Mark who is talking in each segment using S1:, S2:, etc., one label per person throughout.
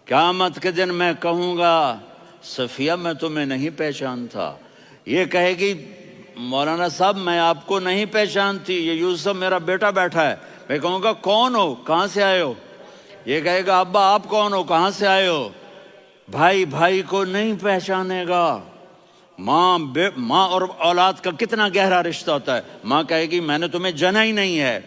S1: قیامت کے دن میں کہوں گا صفیہ میں تمہیں نہیں پہچانتا، یہ کہے گی مولانا صاحب میں آپ کو نہیں پہچانتی، یہ یوسف میرا بیٹا بیٹھا ہے۔ میں کہوں گا کون ہو، کہاں سے آئے ہو؟ یہ کہے گا ابا آپ کون ہو، کہاں سے آئے ہو؟ بھائی بھائی کو نہیں پہچانے گا۔ ماں اور اولاد کا کتنا گہرا رشتہ ہوتا ہے۔ ماں کہے گی میں نے تمہیں جنا ہی نہیں ہے،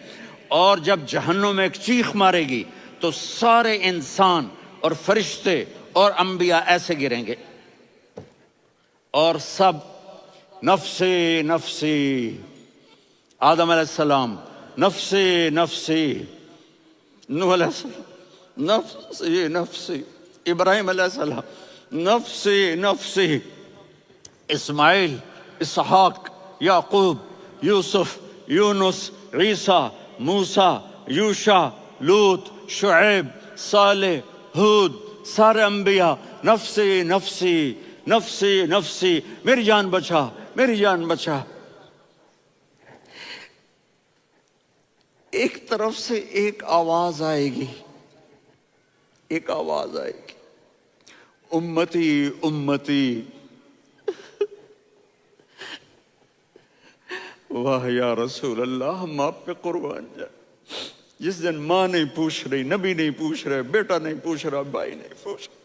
S1: اور جب جہنم میں ایک چیخ مارے گی تو سارے انسان اور فرشتے اور انبیاء ایسے گریں گے، اور سب نفسی نفسی، آدم علیہ السلام نفسی نفسی، نوح علیہ السلام نفسی نفسی، ابراہیم علیہ السلام نفسی نفسی، اسماعیل، اسحاق، یعقوب، یوسف، یونس، عیسیٰ، موسیٰ، یوشع، لوط، شعیب، صالح، ہود، سارے انبیاء نفسی نفسی نفسی نفسی، میری جان بچا میری جان بچا۔ ایک طرف سے ایک آواز آئے گی، ایک آواز آئے گی، امتی امتی۔ واہ یا رسول اللہ، ہم آپ پہ قربان جائیں۔ جس دن ماں نہیں پوچھ رہی، نبی نہیں پوچھ رہے، بیٹا نہیں پوچھ رہا، بھائی نہیں پوچھ رہا،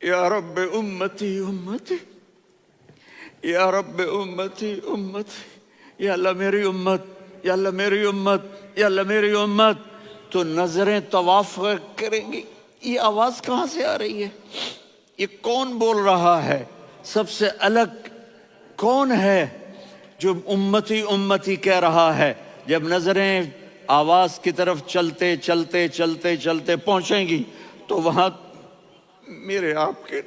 S1: یا رب امتی امتی، یا رب امتی امتی، یا اللہ میری امت، یا اللہ میری امت، یا اللہ میری امت۔ تو نظریں طواف کریں گی، یہ آواز کہاں سے آ رہی ہے؟ یہ کون بول رہا ہے؟ سب سے الگ کون ہے جو امتی امتی کہہ رہا ہے؟ جب نظریں آواز کی طرف چلتے چلتے چلتے چلتے پہنچیں گی تو وہاں میرے آپ کے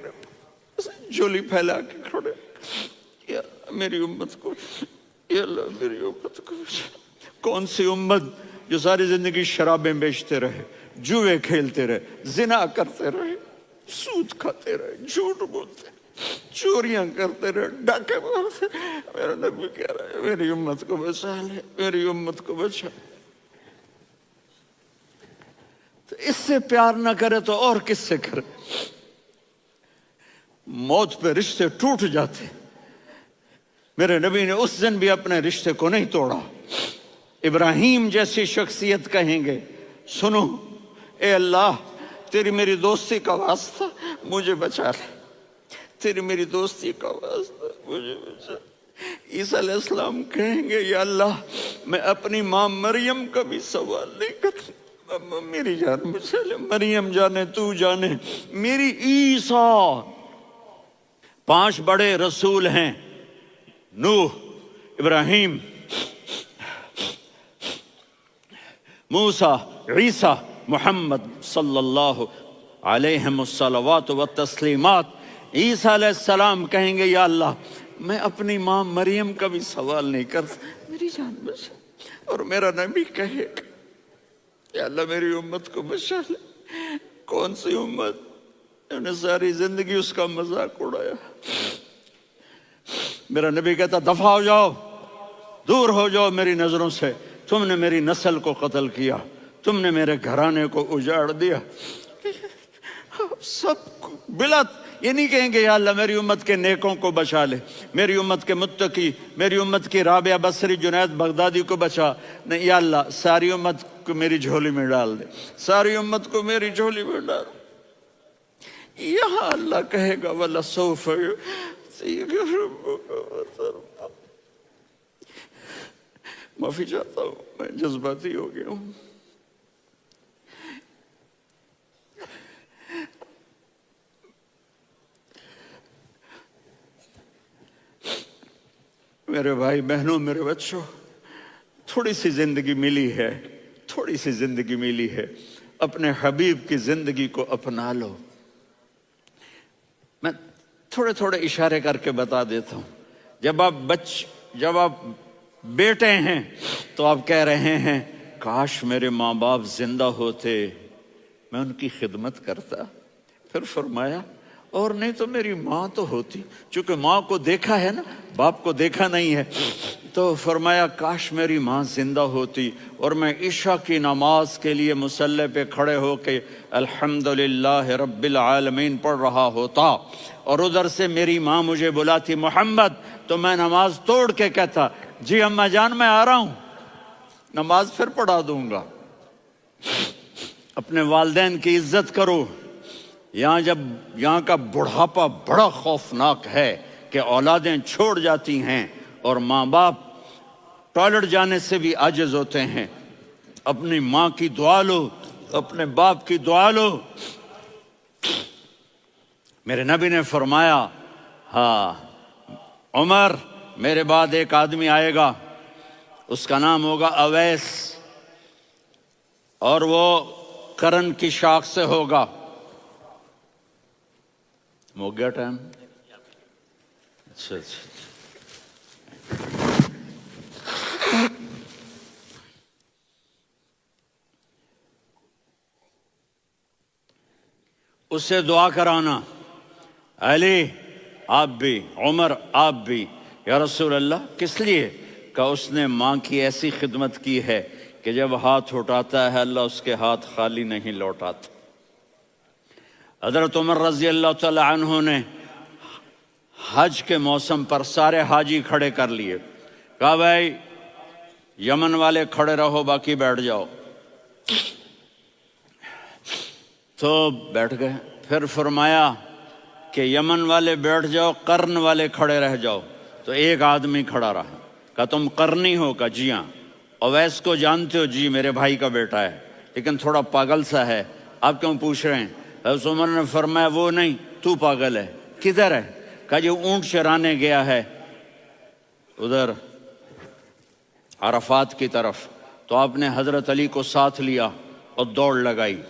S1: جھولی پھیلا کے کھڑے، یا میری امت کو، یا اللہ میری امت کو۔ کون سی امت جو ساری زندگی شرابیں بیچتے رہے، جوئے کھیلتے رہے، زنا کرتے رہے، سود کھاتے رہے، جھوٹ بولتے، چوریاں کرتے رہے، ڈاکے مارتے رہے۔ میرا نبی کہہ رہا ہے میری امت کو بچا لے، میری امت کو بچا۔ تو اس سے پیار نہ کرے تو اور کس سے کرے؟ موت پہ رشتے ٹوٹ جاتے، میرے نبی نے اس دن بھی اپنے رشتے کو نہیں توڑا۔ ابراہیم جیسی شخصیت کہیں گے سنو اے اللہ تیری میری دوستی کا واسطہ مجھے بچا لے، تیری میری دوستی کا واسطہ مجھے بچا۔ عیسیٰ علیہ السلام کہیں گے یا اللہ میں اپنی ماں مریم کا بھی سوال نہیں کرتا، میری جان بچا لے، مریم جانے تو جانے میری عیسیٰ۔ 5 بڑے رسول ہیں، نوح، ابراہیم، موسیٰ، عیسیٰ، محمد صلی اللہ علیہ الصلوات والتسلیمات۔ عیسیٰ علیہ السلام کہیں گے یا اللہ میں اپنی ماں مریم کا بھی سوال نہیں کرتا، میری جان بچا۔ اور میرا نبی کہے یا اللہ میری امت کو بچا لے۔ کون سی امت؟ انہوں نے ساری زندگی اس کا مذاق اڑایا۔ میرا نبی کہتا دفع ہو جاؤ، دور ہو جاؤ میری نظروں سے، تم نے میری نسل کو قتل کیا، تم نے میرے گھرانے کو اجاڑ دیا۔ سب بلا یہ نہیں کہیں گے یا اللہ میری امت کے نیکوں کو بچا لے، میری امت کے متقی، میری امت کی رابعہ بصری، جنید بغدادی کو بچا، نہیں یا اللہ ساری امت کو میری جھولی میں ڈال دے، ساری امت کو میری جھولی میں ڈال۔ یہاں اللہ کہے گا وَلَسَوْفَ يُعْطِيكَ رَبُّكَ فَتَرْضَىٰ۔ معافی چاہتا ہوں میں جذباتی ہو گیا ہوں۔ میرے بھائی بہنوں، میرے بچوں، تھوڑی سی زندگی ملی ہے، تھوڑی سی زندگی ملی ہے، اپنے حبیب کی زندگی کو اپنا لو۔ میں تھوڑے تھوڑے اشارے کر کے بتا دیتا ہوں۔ جب آپ بیٹے ہیں تو آپ کہہ رہے ہیں کاش میرے ماں باپ زندہ ہوتے، میں ان کی خدمت کرتا۔ پھر فرمایا اور نہیں تو میری ماں تو ہوتی، چونکہ ماں کو دیکھا ہے نا، باپ کو دیکھا نہیں ہے۔ تو فرمایا کاش میری ماں زندہ ہوتی اور میں عشاء کی نماز کے لیے مصلی پہ کھڑے ہو کے الحمدللہ رب العالمین پڑھ رہا ہوتا، اور ادھر سے میری ماں مجھے بلاتی محمد، تو میں نماز توڑ کے کہتا جی اماں جان میں آ رہا ہوں، نماز پھر پڑھا دوں گا۔ اپنے والدین کی عزت کرو۔ یہاں کا بڑھاپا بڑا خوفناک ہے کہ اولادیں چھوڑ جاتی ہیں اور ماں باپ ٹوائلٹ جانے سے بھی عاجز ہوتے ہیں۔ اپنی ماں کی دعا لو، اپنے باپ کی دعا لو۔ میرے نبی نے فرمایا ہاں عمر میرے بعد ایک آدمی آئے گا، اس کا نام ہوگا اویس، اور وہ کرن کی شاخ سے ہوگا۔ ہو گیا ٹائم؟ اچھا اس سے دعا کرانا، علی آپ بھی، عمر آپ بھی، یا رسول اللہ کس لیے؟ کہ اس نے ماں کی ایسی خدمت کی ہے کہ جب ہاتھ اٹھاتا ہے اللہ اس کے ہاتھ خالی نہیں لوٹاتا۔ حضرت عمر رضی اللہ تعالی عنہ نے حج کے موسم پر سارے حاجی کھڑے کر لیے، کہا بھائی یمن والے کھڑے رہو باقی بیٹھ جاؤ، تو بیٹھ گئے۔ پھر فرمایا کہ یمن والے بیٹھ جاؤ، قرن والے کھڑے رہ جاؤ، تو ایک آدمی کھڑا رہا۔ کہا تم قرنی ہو؟ کہا جی ہاں۔ اویس کو جانتے ہو؟ جی میرے بھائی کا بیٹا ہے لیکن تھوڑا پاگل سا ہے، آپ کیوں پوچھ رہے ہیں؟ حضرت عمر نے فرمایا وہ نہیں، تو پاگل ہے۔ کدھر ہے؟ کہا جی اونٹ چرانے گیا ہے ادھر عرفات کی طرف۔ تو آپ نے حضرت علی کو ساتھ لیا اور دوڑ لگائی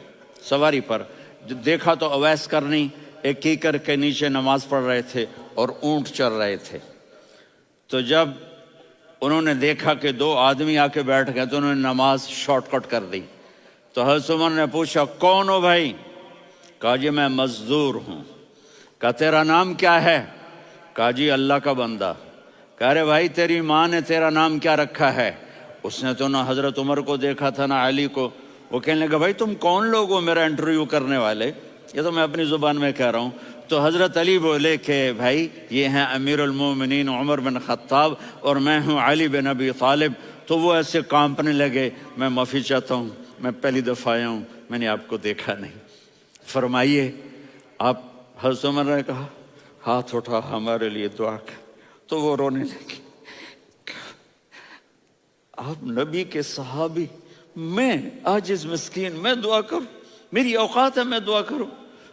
S1: سواری پر۔ دیکھا تو اویس کرنی ایک کیکر کے نیچے نماز پڑھ رہے تھے اور اونٹ چر رہے تھے۔ تو جب انہوں نے دیکھا کہ دو آدمی آ کے بیٹھ گئے تو انہوں نے نماز شارٹ کٹ کر دی۔ تو حضرت عمر نے پوچھا کون ہو بھائی؟ کہا جی میں مزدور ہوں۔ کہا تیرا نام کیا ہے؟ کہا جی اللہ کا بندہ۔ کہا رے بھائی تیری ماں نے تیرا نام کیا رکھا ہے؟ اس نے تو نہ حضرت عمر کو دیکھا تھا نہ علی کو۔ وہ کہنے لگا بھائی تم کون لوگ ہو میرا انٹرویو کرنے والے؟ یہ تو میں اپنی زبان میں کہہ رہا ہوں۔ تو حضرت علی بولے کہ بھائی یہ ہیں امیر المومنین عمر بن خطاب اور میں ہوں علی بن ابی طالب۔ تو وہ ایسے کانپنے لگے، میں معافی چاہتا ہوں، میں پہلی دفعہ آیا ہوں، میں نے آپ کو دیکھا نہیں، فرمائیے آپ۔ حضرت عمر نے کہا ہاتھ اٹھا ہمارے لیے دعا کر۔ تو وہ رونے لگی، آپ نبی کے صحابی، میں عاجز مسکین، میں دعا کروں؟ میری اوقات ہے میں دعا کروں؟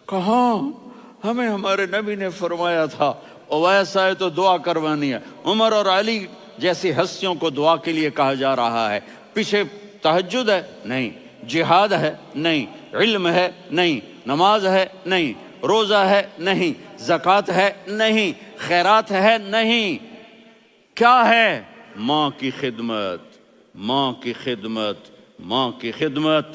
S1: کہاں، ہمیں ہمارے نبی نے فرمایا تھا اویس آئے تو دعا کروانی ہے۔ عمر اور علی جیسی ہستیوں کو دعا کے لیے کہا جا رہا ہے۔ پیچھے تہجد ہے؟ نہیں۔ جہاد ہے؟ نہیں۔ علم ہے؟ نہیں۔ نماز ہے؟ نہیں۔ روزہ ہے؟ نہیں۔ زکوٰۃ ہے؟ نہیں۔ خیرات ہے؟ نہیں۔ کیا ہے؟ ماں کی خدمت، ماں کی خدمت، ماں کی خدمت۔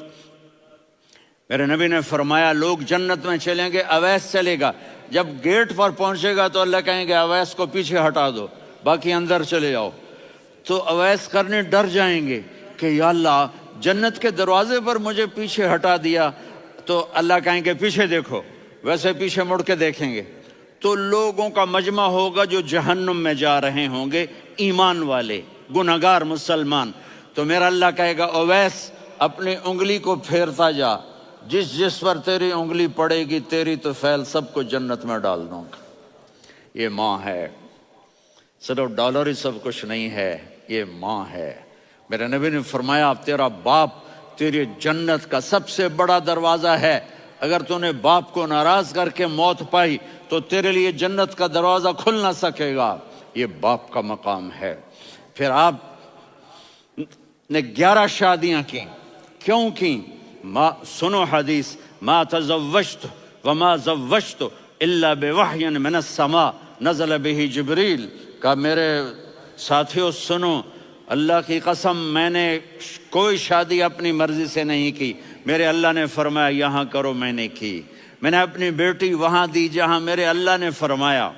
S1: میرے نبی نے فرمایا لوگ جنت میں چلیں گے، اویس چلے گا، جب گیٹ پر پہنچے گا تو اللہ کہیں گے اویس کو پیچھے ہٹا دو، باقی اندر چلے جاؤ۔ تو اویس کرنے ڈر جائیں گے کہ یا اللہ جنت کے دروازے پر مجھے پیچھے ہٹا دیا، تو اللہ کہیں گے پیچھے دیکھو، ویسے پیچھے مڑ کے دیکھیں گے تو لوگوں کا مجمع ہوگا جو جہنم میں جا رہے ہوں گے، ایمان والے، گنہگار مسلمان۔ تو میرا اللہ کہے گا اویس اپنی انگلی کو پھیرتا جا، جس جس پر تیری انگلی پڑے گی تیری تو فیل سب کو جنت میں ڈال دوں گا۔ یہ ماں ہے، صرف ڈالر ہی سب کچھ نہیں ہے، یہ ماں ہے۔ میرے نبی نے فرمایا تیرا باپ تیری جنت کا سب سے بڑا دروازہ ہے، اگر تو نے باپ کو ناراض کر کے موت پائی تو تیرے لیے جنت کا دروازہ کھل نہ سکے گا۔ یہ باپ کا مقام ہے۔ پھر آپ نے 11 شادیاں کی، کیوں کی؟ سنو حدیث، ما تزوجت وما زوجت الا بوحی من السماء نزل به جبریل۔ کہ میرے ساتھیوں سنو، اللہ کی قسم میں نے کوئی شادی اپنی مرضی سے نہیں کی، میرے اللہ نے فرمایا یہاں کرو، میں نے کی۔ میں نے اپنی بیٹی وہاں دی جہاں میرے اللہ نے فرمایا۔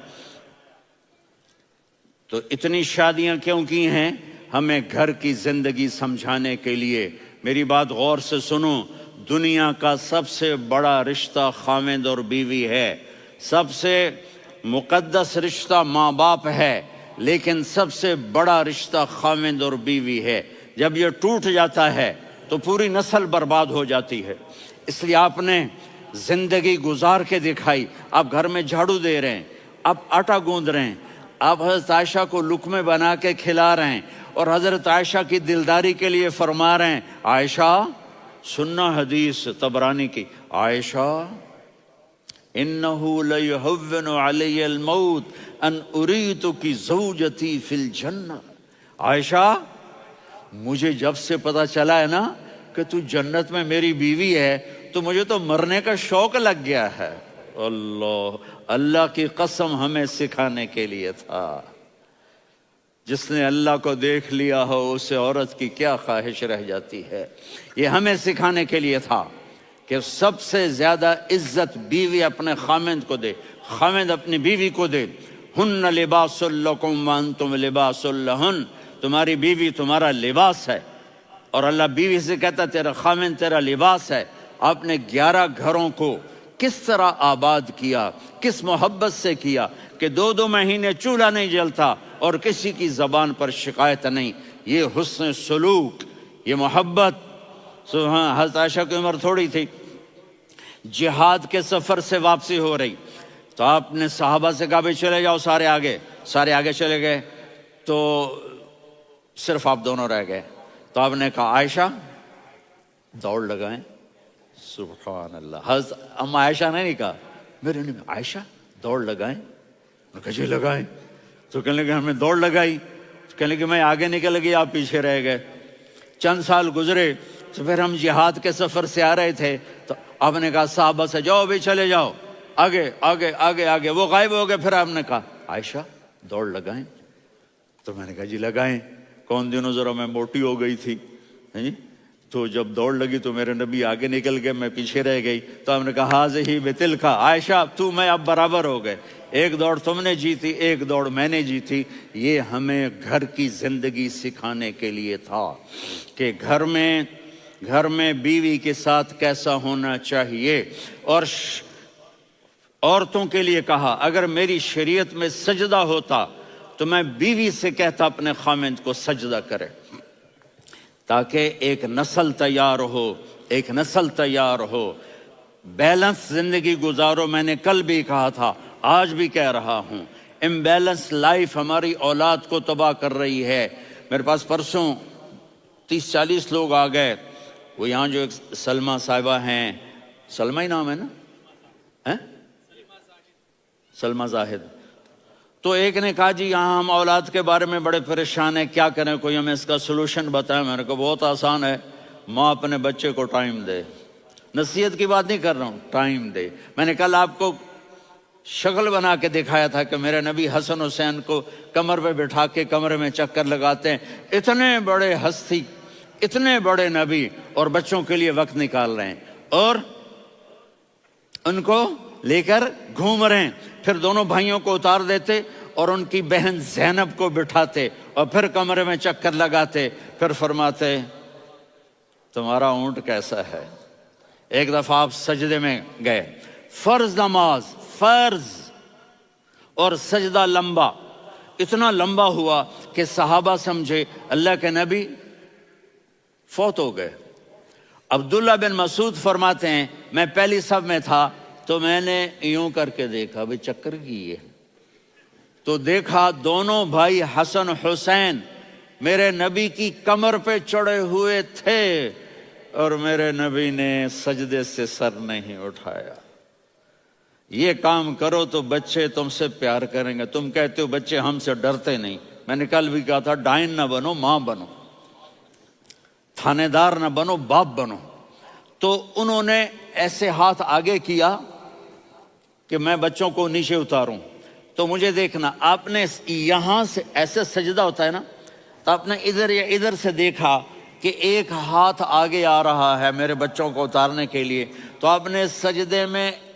S1: تو اتنی شادیاں کیوں کی ہیں؟ ہمیں گھر کی زندگی سمجھانے کے لیے۔ میری بات غور سے سنو، دنیا کا سب سے بڑا رشتہ خاوند اور بیوی ہے، سب سے مقدس رشتہ ماں باپ ہے، لیکن سب سے بڑا رشتہ خاوند اور بیوی ہے۔ جب یہ ٹوٹ جاتا ہے تو پوری نسل برباد ہو جاتی ہے۔ اس لیے آپ نے زندگی گزار کے دکھائی۔ آپ گھر میں جھاڑو دے رہے ہیں، آپ آٹا گوندھ رہے ہیں، آپ حضرت عائشہ کو لقمے بنا کے کھلا رہے ہیں، اور حضرت عائشہ کی دلداری کے لیے فرما رہے ہیں، عائشہ سننا حدیث طبرانی کی، عائشہ انہو لیہون علی الموت ان اریتک زوجتی فی الجنہ۔ عائشہ مجھے جب سے پتا چلا ہے نا کہ تو جنت میں میری بیوی ہے تو مجھے تو مرنے کا شوق لگ گیا ہے۔ اللہ کی قسم ہمیں سکھانے کے لیے تھا۔ جس نے اللہ کو دیکھ لیا ہو اسے عورت کی کیا خواہش رہ جاتی ہے۔ یہ ہمیں سکھانے کے لیے تھا کہ سب سے زیادہ عزت بیوی اپنے خاوند کو دے، خاوند اپنی بیوی کو دے۔ ہن لباس لکم وانتم لباس لہن، تمہاری بیوی تمہارا لباس ہے، اور اللہ بیوی سے کہتا تیرا خاوند تیرا لباس ہے۔ آپ نے 11 گھروں کو کس طرح آباد کیا، کس محبت سے کیا کہ 2 مہینے چولہا نہیں جلتا اور کسی کی زبان پر شکایت نہیں۔ یہ حسن سلوک، یہ محبت۔ سبحان، حضرت عائشہ کی عمر تھوڑی تھی، جہاد کے سفر سے واپسی ہو رہی، تو آپ نے صحابہ سے کہا بھی چلے جاؤ سارے آگے چلے گئے، تو صرف آپ دونوں رہ گئے۔ تو آپ نے کہا عائشہ دوڑ لگائیں۔ سبحان اللہ، حضرت اما عائشہ نے نہیں کہا، میرے نے عائشہ دوڑ لگائیں، میں کہا جی لگائیں۔ تو کہنے لگے ہمیں دوڑ لگائی، کہنے لگے میں آگے نکل گئی آپ پیچھے رہ گئے۔ چند سال گزرے تو پھر ہم جہاد کے سفر سے آ رہے تھے، تو آپ نے کہا صحابہ سے جاؤ بھی چلے جاؤ آگے آگے آگے آگے، وہ غائب ہو گئے۔ پھر آپ نے کہا عائشہ دوڑ لگائیں، تو میں نے کہا جی لگائیں۔ کون دنوں ذرا میں موٹی ہو گئی تھی، تو جب دوڑ لگی تو میرے نبی آگے نکل گئے، میں پیچھے رہ گئی۔ تو ہم نے کہا ہاذہ بتلک، عائشہ تو میں اب برابر ہو گئے، ایک دوڑ تم نے جیتی ایک دوڑ میں نے جیتی۔ یہ ہمیں گھر کی زندگی سکھانے کے لیے تھا کہ گھر میں بیوی کے ساتھ کیسا ہونا چاہیے۔ اور عورتوں کے لیے کہا اگر میری شریعت میں سجدہ ہوتا تو میں بیوی سے کہتا اپنے خاوند کو سجدہ کرے، تاکہ ایک نسل تیار ہو، بیلنس زندگی گزارو۔ میں نے کل بھی کہا تھا، آج بھی کہہ رہا ہوں، امبیلنس لائف ہماری اولاد کو تباہ کر رہی ہے۔ میرے پاس پرسوں 30-40 لوگ آ گئے، وہ یہاں جو ایک سلمہ صاحبہ ہیں، سلمہ ہی نام ہے نا، سلمہ زاہد، تو ایک نے کہا جی یہاں ہم اولاد کے بارے میں بڑے پریشان ہیں، کیا کریں، کوئی ہمیں اس کا سلوشن بتائیں۔ میں نے کہا بہت آسان ہے، ماں اپنے بچے کو ٹائم دے۔ نصیحت کی بات نہیں کر رہا ہوں، ٹائم دے۔ میں نے کل آپ کو شکل بنا کے دکھایا تھا کہ میرے نبی حسن حسین کو کمر پہ بٹھا کے کمرے میں چکر لگاتے ہیں۔ اتنے بڑے ہستی، اتنے بڑے نبی، اور بچوں کے لیے وقت نکال رہے ہیں اور ان کو لے کر گھوم رہے ہیں۔ پھر دونوں بھائیوں کو اتار دیتے اور ان کی بہن زینب کو بٹھاتے اور پھر کمرے میں چکر لگاتے، پھر فرماتے تمہارا اونٹ کیسا ہے۔ ایک دفعہ آپ سجدے میں گئے، فرض نماز، فرض، اور سجدہ لمبا، اتنا لمبا ہوا کہ صحابہ سمجھے اللہ کے نبی فوت ہو گئے۔ عبداللہ بن مسعود فرماتے ہیں میں پہلی صف میں تھا تو میں نے یوں کر کے دیکھا بھی چکر کی ہے، تو دیکھا دونوں بھائی حسن حسین میرے نبی کی کمر پہ چڑھے ہوئے تھے اور میرے نبی نے سجدے سے سر نہیں اٹھایا۔ یہ کام کرو تو بچے تم سے پیار کریں گے۔ تم کہتے ہو بچے ہم سے ڈرتے نہیں، میں نے کل بھی کہا تھا ڈائن نہ بنو، ماں بنو، تھانے دار نہ بنو، باپ بنو۔ تو انہوں نے ایسے ہاتھ آگے کیا کہ میں بچوں کو نیچے اتاروں، تو مجھے دیکھنا، آپ نے یہاں سے ایسے سجدہ ہوتا ہے نا، تو آپ نے ادھر یا ادھر سے دیکھا کہ ایک ہاتھ آگے آ رہا ہے میرے بچوں کو اتارنے کے لیے، تو آپ نے سجدے میں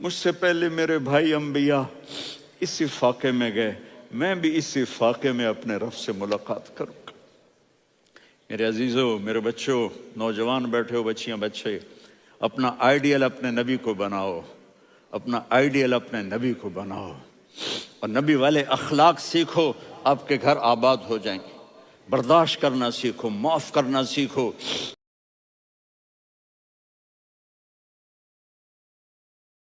S1: مجھ سے پہلے میرے بھائی انبیاء اسی فاقے میں گئے، میں بھی اسی فاقے میں اپنے رب سے ملاقات کروں گا۔ میرے عزیزوں، میرے بچوں، نوجوان بیٹھے ہو، بچیاں بچے، اپنا آئیڈیل اپنے نبی کو بناؤ، اپنا آئیڈیل اپنے نبی کو بناؤ، اور نبی والے اخلاق سیکھو، آپ کے گھر آباد ہو جائیں گے۔ برداشت کرنا سیکھو، معاف کرنا سیکھو،